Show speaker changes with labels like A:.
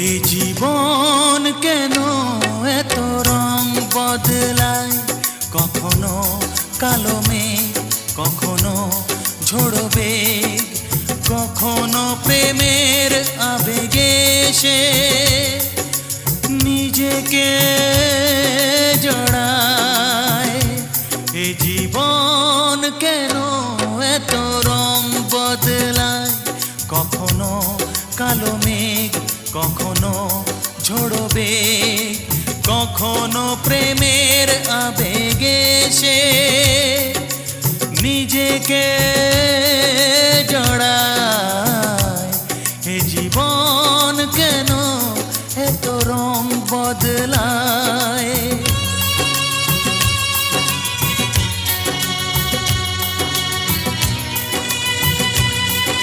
A: এই জীবন কেন এত রং বদলায়, কখনো কালো মেঘ, কখনো ঝোড়ো বেগ, কখনো প্রেমের আবেগে সে নিজেকে জড়ায়। এই জীবন কেন এত রং বদলায়, কখনো কালো মেঘ, কখনো ঝোড়ো বেগ, কখনো প্রেমের আবেগে সে নিজেকে জড়ায়।